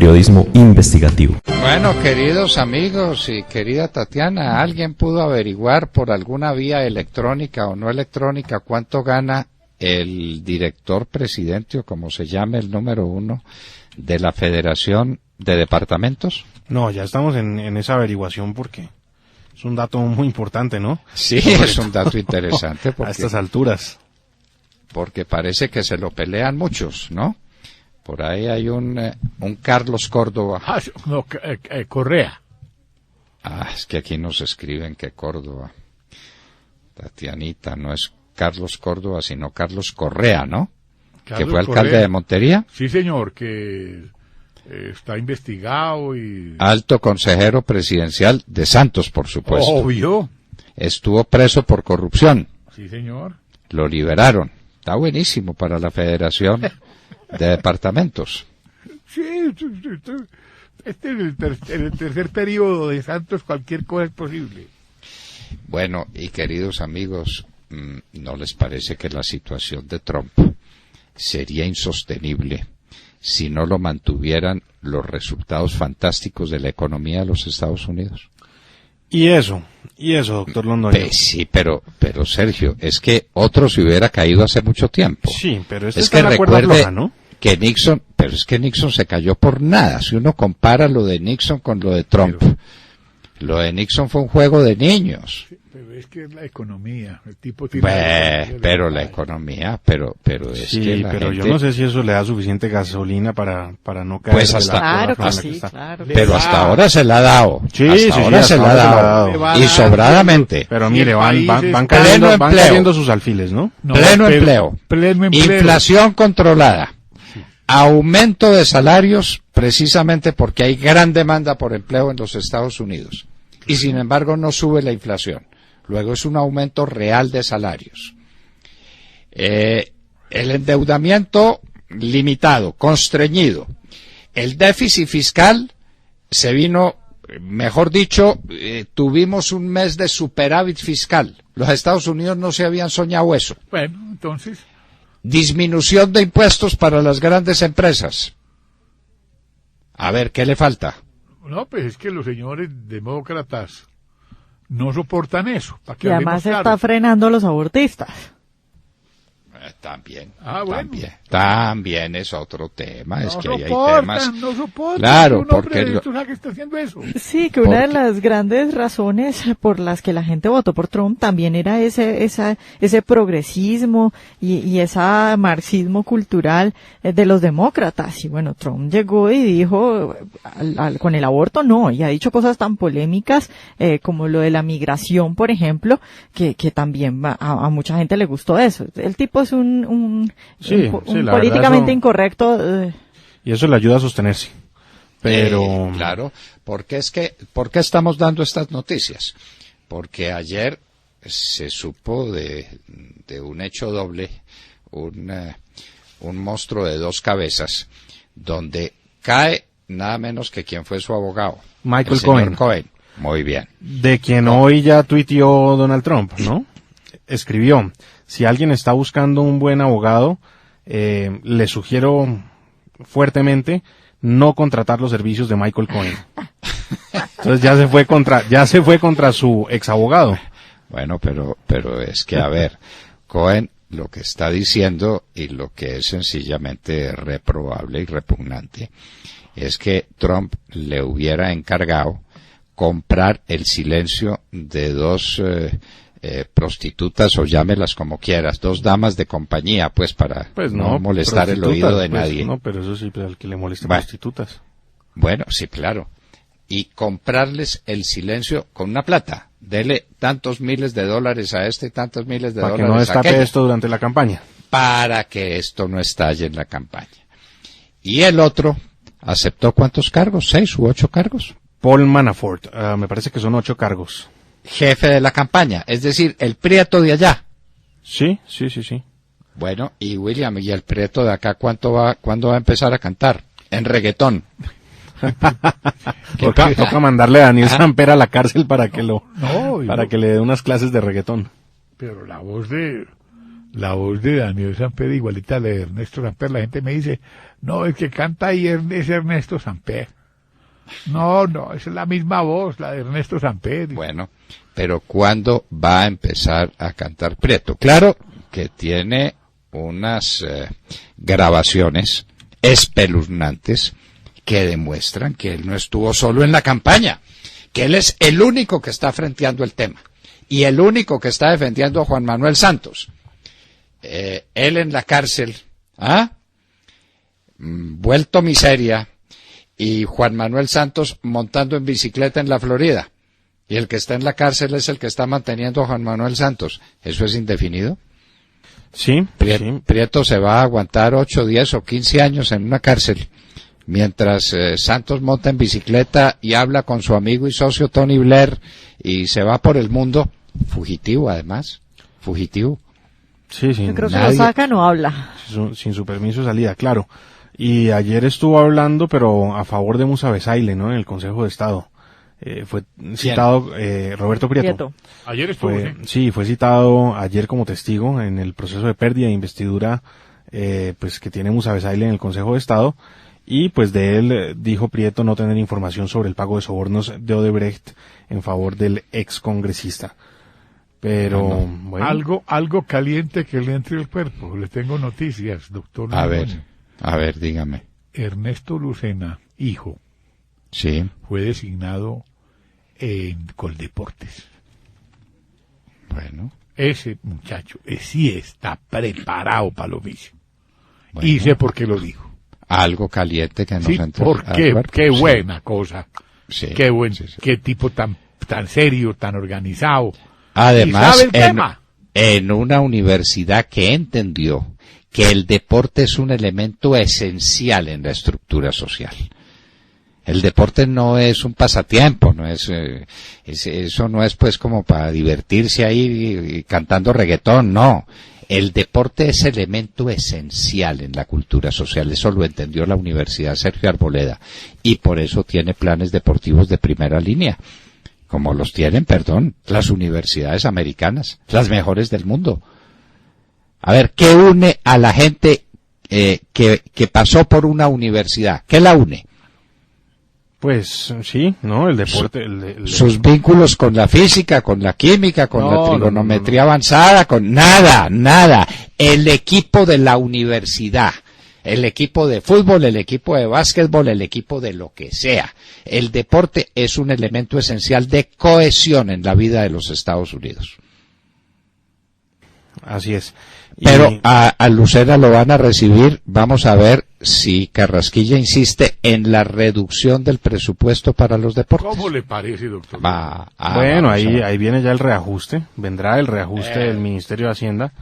Periodismo investigativo. Bueno, queridos amigos y querida Tatiana, ¿alguien pudo averiguar por alguna vía electrónica o no electrónica cuánto gana el director presidente o como se llame el número 1 de la Federación de Departamentos? No, ya estamos en esa averiguación porque es un dato muy importante, ¿no? Sí, es un dato interesante porque, a estas alturas. Porque parece que se lo pelean muchos, ¿no? Por ahí hay un Carlos Córdoba. Ah, no, Correa. Ah, es que aquí nos escriben que Córdoba. Tatianita, no es Carlos Córdoba, sino Carlos Correa, ¿no? Carlos que fue alcalde Correa. de Montería. Sí, señor, que está investigado y... Alto consejero presidencial de Santos, por supuesto. Obvio. Estuvo preso por corrupción. Sí, señor. Lo liberaron. Está buenísimo para la Federación de Departamentos. Sí, este es el tercer periodo de Santos, cualquier cosa es posible. Bueno, y queridos amigos, ¿no les parece que la situación de Trump sería insostenible si no lo mantuvieran los resultados fantásticos de la economía de los Estados Unidos? Y eso, doctor Londoño. Sí, pero Sergio, es que otro se hubiera caído hace mucho tiempo. Sí, pero es que la cuerda recuerde floja, ¿no? que Nixon, pero es que Nixon se cayó por nada. Si uno compara lo de Nixon con lo de Trump, lo de Nixon fue un juego de niños. Sí, pero es que es la economía, el tipo pero la economía, pero es sí, que la pero gente... yo no sé si eso le da suficiente gasolina para no caer. Pues de hasta- la Claro cuerda que floja sí, está. claro. Pero hasta ahora se la ha dado. Sí, hasta sí, ahora hasta se la ha ahora se la ha dado. dado. Y sobradamente. Pero Y mire, el van país es cayendo, pleno van empleo. cayendo sus alfiles, ¿no? No, Pleno pero- empleo. Pleno empleo. Inflación controlada. Aumento de salarios precisamente porque hay gran demanda por empleo en los Estados Unidos. Y sin embargo no sube la inflación. Luego es un aumento real de salarios. El endeudamiento limitado, constreñido. El déficit fiscal se vino, mejor dicho, tuvimos un mes de superávit fiscal. Los Estados Unidos no se habían soñado eso. Bueno, entonces... Disminución de impuestos para las grandes empresas. A ver, ¿qué le falta? No, pues es que los señores demócratas no soportan eso. ¿Para qué Y además hablemos está claro? frenando a los abortistas. También, Ah, bueno. también es otro tema. Es No que ahí hay soportan, temas. no soportan. Claro, Un hombre porque de lo- estos que está haciendo eso. Sí, que una de Porque- las grandes razones por las que la gente votó por Trump también era ese progresismo y ese marxismo cultural de los demócratas. Y bueno, Trump llegó y dijo, con el aborto no, y ha dicho cosas tan polémicas como lo de la migración, por ejemplo, que también a mucha gente le gustó eso. El tipo es un Sí, la verdad, políticamente eso- incorrecto. Y eso le ayuda a sostenerse. Pero... claro, ¿por qué estamos dando estas noticias? Porque ayer se supo de un hecho doble, un monstruo de dos cabezas, donde cae nada menos que quien fue su abogado, Michael el señor Cohen. Cohen. Muy bien. De quien hoy ya tuiteó Donald Trump, ¿no? Escribió, si alguien está buscando un buen abogado, le sugiero fuertemente no contratar los servicios de Michael Cohen. Entonces ya se fue contra su ex abogado. Bueno, pero es que, a ver, Cohen lo que está diciendo y lo que es sencillamente reprobable y repugnante es que Trump le hubiera encargado comprar el silencio de dos prostitutas, o llámelas como quieras, dos damas de compañía, pues para no molestar el oído de nadie. No, pero eso sí, pues, al que le molesten Bueno. prostitutas. Bueno, sí, claro. Y comprarles el silencio con una plata. Dele tantos miles de dólares a este y tantos miles de Para que dólares no a destape aquel, esto durante la campaña. para que esto no estalle en la campaña. Y el otro aceptó ¿cuántos cargos? 6 u 8 cargos. Paul Manafort, me parece que son 8 cargos. Jefe de la campaña, es decir, el prieto de allá. Sí. Bueno, y William, ¿y el prieto de acá cuándo va a empezar a cantar? En reggaetón. Toca mandarle a Daniel Samper a la cárcel para que No, para que le dé unas clases de reggaetón. pero la voz de La voz de Daniel Samper igualita a la de Ernesto Samper. La gente me dice, no, el que canta ahí es Ernesto Samper. No, es la misma voz, la de Ernesto Samper. Bueno, pero ¿cuándo va a empezar a cantar Prieto? Claro que tiene unas grabaciones espeluznantes que demuestran que él no estuvo solo en la campaña, que él es el único que está frenteando el tema y el único que está defendiendo a Juan Manuel Santos. Él en la cárcel, vuelto miseria, y Juan Manuel Santos montando en bicicleta en la Florida. Y el que está en la cárcel es el que está manteniendo a Juan Manuel Santos. ¿Eso es indefinido? Sí, sí. Prieto se va a aguantar 8, 10 o 15 años en una cárcel, mientras Santos monta en bicicleta y habla con su amigo y socio Tony Blair y se va por el mundo, fugitivo además, fugitivo. Sí, Yo creo que lo saca, no habla. Sin su permiso de salida, claro. Y ayer estuvo hablando, pero a favor de Musa Besaile, ¿no? En el Consejo de Estado. Fue citado Roberto Prieto. Ayer estuvo, sí, fue citado ayer como testigo en el proceso de pérdida de investidura pues que tiene Musa Besaile en el Consejo de Estado, y pues de él dijo Prieto no tener información sobre el pago de sobornos de Odebrecht en favor del ex congresista. Pero bueno. Algo caliente que le entre el cuerpo. Le tengo noticias, doctor. A ver, dígame. Ernesto Lucena, hijo, sí, fue designado en Coldeportes. Bueno. Ese muchacho sí está preparado para lo mismo. Bueno. Y sé por qué lo dijo. Algo caliente que nos entre. Porque qué buena cosa. Sí. Qué buen, sí. qué tipo tan serio, tan organizado. Además, ¿Y sabe el tema? En una universidad que entendió que el deporte es un elemento esencial en la estructura social. El deporte no es un pasatiempo, no es, eso no es pues como para divertirse ahí cantando reggaetón, no. El deporte es elemento esencial en la cultura social, eso lo entendió la Universidad Sergio Arboleda, y por eso tiene planes deportivos de primera línea, como los tienen, las universidades americanas, las mejores del mundo. A ver, ¿qué une a la gente que pasó por una universidad? ¿Qué la une? Pues sí, ¿no? El deporte. Sus vínculos con la física, con la química, con la trigonometría avanzada, con nada. El equipo de la universidad, el equipo de fútbol, el equipo de básquetbol, el equipo de lo que sea. El deporte es un elemento esencial de cohesión en la vida de los Estados Unidos. Así es. Pero a Lucena lo van a recibir, vamos a ver si Carrasquilla insiste en la reducción del presupuesto para los deportes. ¿Cómo le parece, doctor? Bueno, ahí viene ya el reajuste, vendrá el reajuste del Ministerio de Hacienda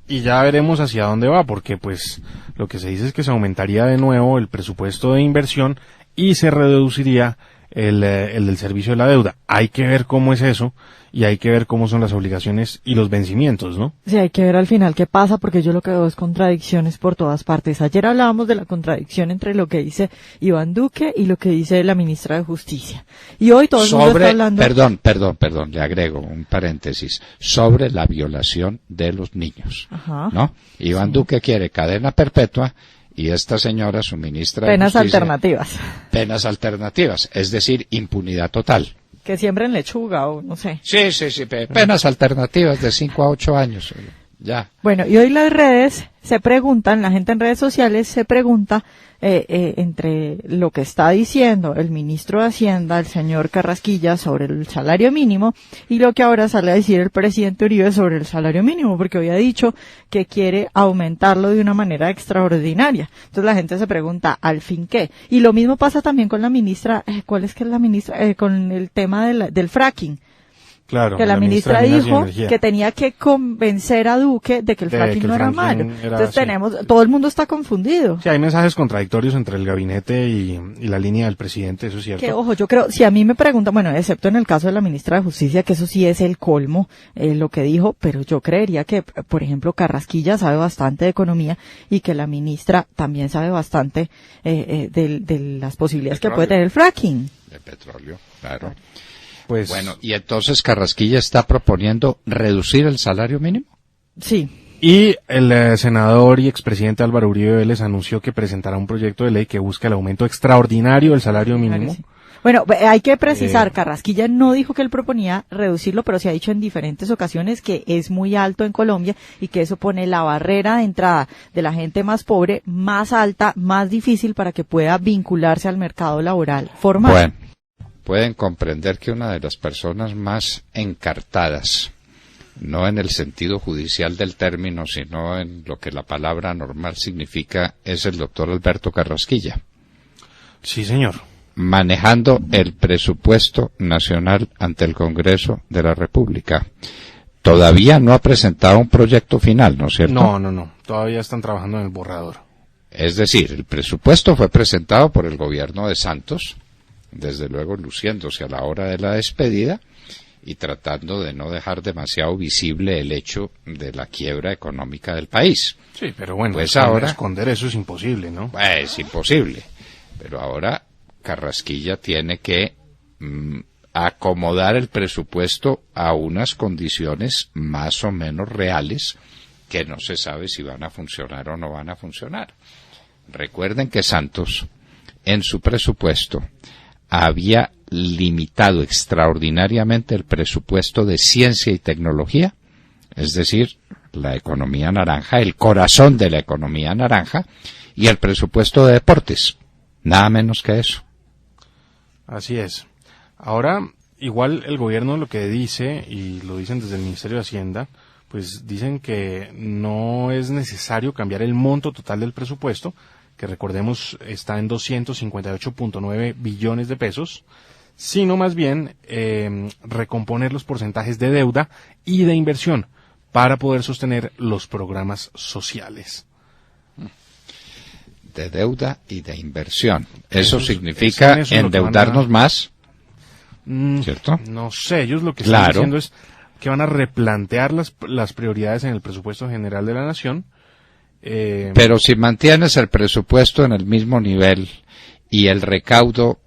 y ya veremos hacia dónde va, porque pues lo que se dice es que se aumentaría de nuevo el presupuesto de inversión y se reduciría el del servicio de la deuda. Hay que ver cómo es eso y hay que ver cómo son las obligaciones y los vencimientos, ¿no? Sí, hay que ver al final qué pasa, porque yo lo que veo es contradicciones por todas partes. Ayer hablábamos de la contradicción entre lo que dice Iván Duque y lo que dice la ministra de Justicia. Y hoy todo el mundo está hablando... Perdón, le agrego un paréntesis. Sobre la violación de los niños. Ajá. ¿No? Iván Duque quiere cadena perpetua y esta señora, su ministra de Penas Justicia... alternativas. Penas alternativas, es decir, impunidad total. Que siembren lechuga o no sé. Sí, penas alternativas de 5 a 8 años. Ya. Bueno, y hoy las redes se preguntan, la gente en redes sociales se pregunta entre lo que está diciendo el ministro de Hacienda, el señor Carrasquilla, sobre el salario mínimo y lo que ahora sale a decir el presidente Uribe sobre el salario mínimo, porque hoy ha dicho que quiere aumentarlo de una manera extraordinaria. Entonces la gente se pregunta, ¿al fin qué? Y lo mismo pasa también con la ministra, ¿cuál es que es la ministra? Con el tema del fracking. Claro, que la ministra dijo que tenía que convencer a Duque de que el fracking no era malo. Entonces todo el mundo está confundido. Sí, hay mensajes contradictorios entre el gabinete y la línea del presidente, eso es cierto. Que ojo, yo creo, si a mí me preguntan, bueno, excepto en el caso de la ministra de Justicia, que eso sí es el colmo, lo que dijo, pero yo creería que, por ejemplo, Carrasquilla sabe bastante de economía y que la ministra también sabe bastante de las posibilidades que puede tener el fracking. De petróleo, claro. Pues, bueno, y entonces Carrasquilla está proponiendo reducir el salario mínimo. Sí. Y el senador y expresidente Álvaro Uribe Vélez anunció que presentará un proyecto de ley que busca el aumento extraordinario del salario mínimo. Sí. Bueno, hay que precisar, Carrasquilla no dijo que él proponía reducirlo, pero se ha dicho en diferentes ocasiones que es muy alto en Colombia y que eso pone la barrera de entrada de la gente más pobre más alta, más difícil para que pueda vincularse al mercado laboral formal. Bueno, pueden comprender que una de las personas más encartadas, no en el sentido judicial del término, sino en lo que la palabra normal significa, es el doctor Alberto Carrasquilla. Sí, señor. Manejando el presupuesto nacional ante el Congreso de la República. Todavía no ha presentado un proyecto final, ¿no es cierto? No. Todavía están trabajando en el borrador. Es decir, el presupuesto fue presentado por el gobierno de Santos, desde luego luciéndose a la hora de la despedida y tratando de no dejar demasiado visible el hecho de la quiebra económica del país. Sí, pero bueno, pues ahora esconder eso es imposible, ¿no? Es imposible. Pero ahora Carrasquilla tiene que acomodar el presupuesto a unas condiciones más o menos reales que no se sabe si van a funcionar o no van a funcionar. Recuerden que Santos, en su presupuesto, había limitado extraordinariamente el presupuesto de ciencia y tecnología, es decir, la economía naranja, el corazón de la economía naranja, y el presupuesto de deportes, nada menos que eso. Así es. Ahora, igual el gobierno lo que dice, y lo dicen desde el Ministerio de Hacienda, pues dicen que no es necesario cambiar el monto total del presupuesto, que recordemos está en 258.9 billones de pesos, sino más bien recomponer los porcentajes de deuda y de inversión para poder sostener los programas sociales. De deuda y de inversión. Eso significa endeudarnos más, ¿cierto? No sé, ellos lo que están diciendo es que van a replantear las prioridades en el presupuesto general de la nación. Pero si mantienes el presupuesto en el mismo nivel y el recaudo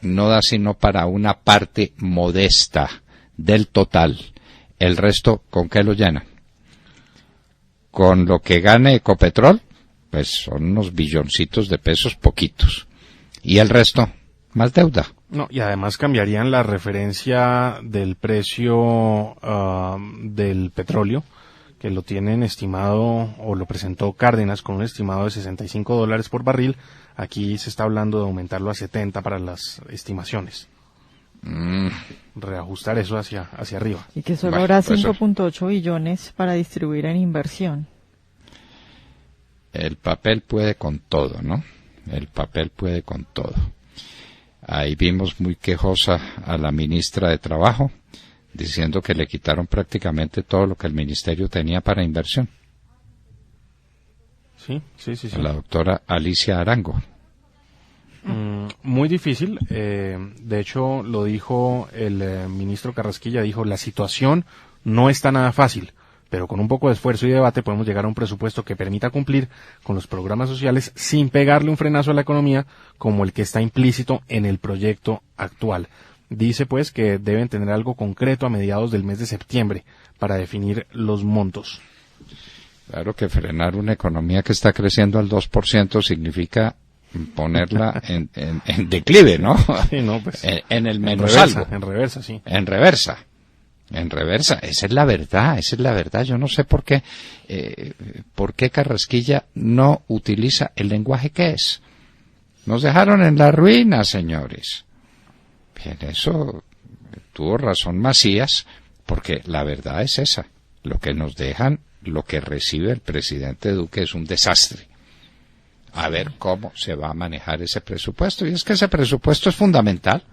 no da sino para una parte modesta del total, el resto, ¿con qué lo llenan? ¿Con lo que gane Ecopetrol? Pues son unos billoncitos de pesos poquitos. ¿Y el resto? Más deuda. No, y además cambiarían la referencia del precio del petróleo, que lo tienen estimado, o lo presentó Cárdenas con un estimado de $65 por barril. Aquí se está hablando de aumentarlo a 70 para las estimaciones. Reajustar eso hacia arriba. Y que solo habrá 5.8 billones para distribuir en inversión. El papel puede con todo, ¿no? El papel puede con todo. Ahí vimos muy quejosa a la ministra de Trabajo, diciendo que le quitaron prácticamente todo lo que el ministerio tenía para inversión. Sí. A la doctora Alicia Arango. Muy difícil. De hecho, lo dijo el ministro Carrasquilla, dijo, la situación no está nada fácil, pero con un poco de esfuerzo y debate podemos llegar a un presupuesto que permita cumplir con los programas sociales sin pegarle un frenazo a la economía como el que está implícito en el proyecto actual. Dice pues que deben tener algo concreto a mediados del mes de septiembre para definir los montos. Claro que frenar una economía que está creciendo al 2% significa ponerla en declive, ¿no? Sí, no, pues, en el menos algo. En reversa, sí. En reversa, esa es la verdad, yo no sé por qué Carrasquilla no utiliza el lenguaje que es. Nos dejaron en la ruina, señores. Bien, eso tuvo razón Macías, porque la verdad es esa, lo que nos dejan, lo que recibe el presidente Duque es un desastre. A ver cómo se va a manejar ese presupuesto, y es que ese presupuesto es fundamental.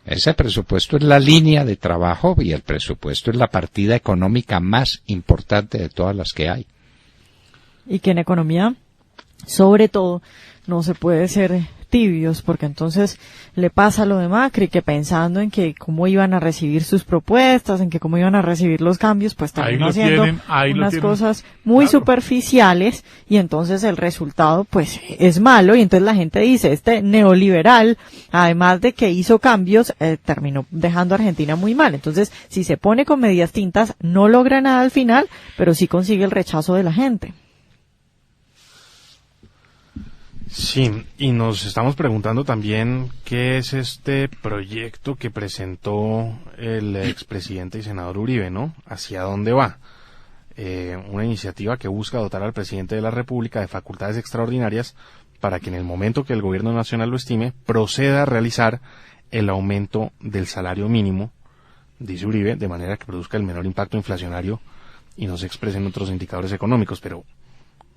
Ese presupuesto es la línea de trabajo y el presupuesto es la partida económica más importante de todas las que hay. Y que en economía, sobre todo, no se puede ser tibios, porque entonces le pasa lo de Macri, que pensando en que cómo iban a recibir sus propuestas, en que cómo iban a recibir los cambios, pues terminó haciendo unas cosas muy superficiales, y entonces el resultado pues es malo, y entonces la gente dice, este neoliberal, además de que hizo cambios, terminó dejando a Argentina muy mal. Entonces, si se pone con medias tintas, no logra nada al final, pero sí consigue el rechazo de la gente. Sí, y nos estamos preguntando también qué es este proyecto que presentó el expresidente y senador Uribe, ¿no? ¿Hacia dónde va? Una iniciativa que busca dotar al presidente de la República de facultades extraordinarias para que en el momento que el gobierno nacional lo estime, proceda a realizar el aumento del salario mínimo, dice Uribe, de manera que produzca el menor impacto inflacionario y no se expresen otros indicadores económicos. Pero,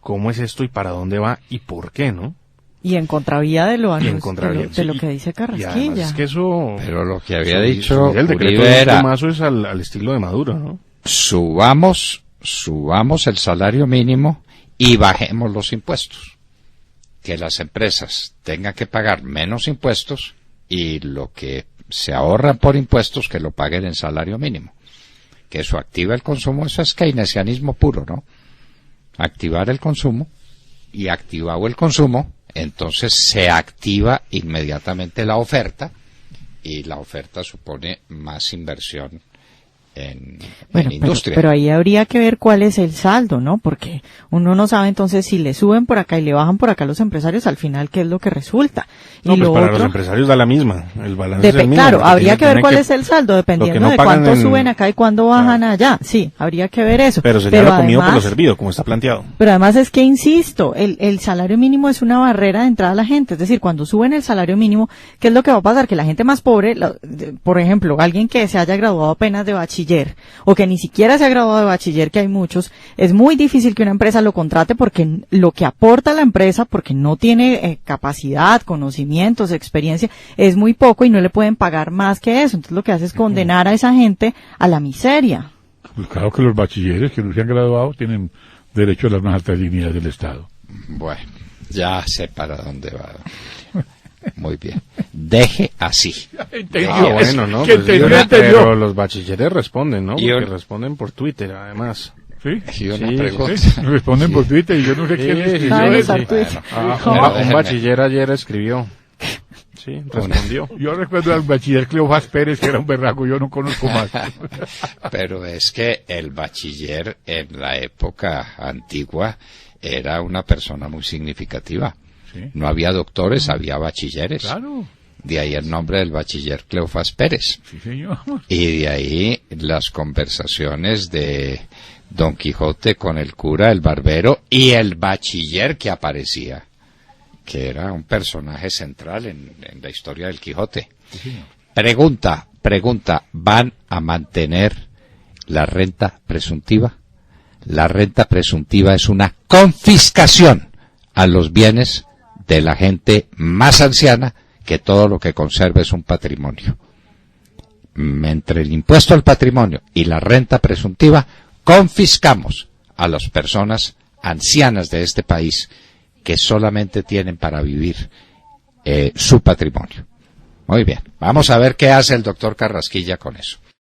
¿cómo es esto y para dónde va y por qué, no? Y en contravía de lo de lo que dice Carrasquilla. Y además es que eso... Pero lo que había dicho el decreto Uribe era... Mazo es al estilo de Maduro, ¿no? Subamos el salario mínimo y bajemos los impuestos. Que las empresas tengan que pagar menos impuestos y lo que se ahorran por impuestos que lo paguen en salario mínimo. Que eso activa el consumo, eso es keynesianismo puro, ¿no? Activar el consumo, y activado el consumo, entonces se activa inmediatamente la oferta, y la oferta supone más inversión en industria. Pero ahí habría que ver cuál es el saldo, ¿no? Porque uno no sabe entonces si le suben por acá y le bajan por acá los empresarios, al final qué es lo que resulta. No, y pues lo para otro, los empresarios da la misma, el balance es el mismo. Claro, habría que ver cuál es el saldo, dependiendo no de cuánto suben acá y cuándo bajan allá. Sí, habría que ver eso. Pero sería lo comido por lo servido, como está planteado. Pero además es que, insisto, el salario mínimo es una barrera de entrada a la gente. Es decir, cuando suben el salario mínimo, ¿qué es lo que va a pasar? Que la gente más pobre, por ejemplo, alguien que se haya graduado apenas de bachiller, o que ni siquiera se ha graduado de bachiller, que hay muchos, es muy difícil que una empresa lo contrate, porque lo que aporta la empresa, porque no tiene capacidad, conocimientos, experiencia, es muy poco y no le pueden pagar más que eso. Entonces lo que hace es condenar a esa gente a la miseria. Pues claro que los bachilleres que no se han graduado tienen derecho a las más altas dignidades del Estado. Bueno, ya sé para dónde va. Muy bien. Deje así. Bueno, ¿no? Que Pues pero los bachilleres responden, ¿no? Porque Y responden por Twitter, además. ¿Sí? Y una Sí, pregunta. ¿Sí? Responden por Twitter y yo no sé quién les escribió eso. Un bachiller ayer escribió. Sí, respondió. Yo recuerdo al bachiller Cleofás Pérez, que era un berraco, yo no conozco más. Pero es que el bachiller en la época antigua era una persona muy significativa. Sí. No había doctores, había bachilleres. Claro. De ahí el nombre del bachiller Cleofás Pérez. Sí, señor. Y de ahí las conversaciones de Don Quijote con el cura, el barbero y el bachiller que aparecía, que era un personaje central en la historia del Quijote. Sí, Pregunta, ¿van a mantener la renta presuntiva? La renta presuntiva es una confiscación a los bienes de la gente más anciana, que todo lo que conserva es un patrimonio. Entre el impuesto al patrimonio y la renta presuntiva, confiscamos a las personas ancianas de este país, que solamente tienen para vivir su patrimonio. Muy bien, vamos a ver qué hace el doctor Carrasquilla con eso.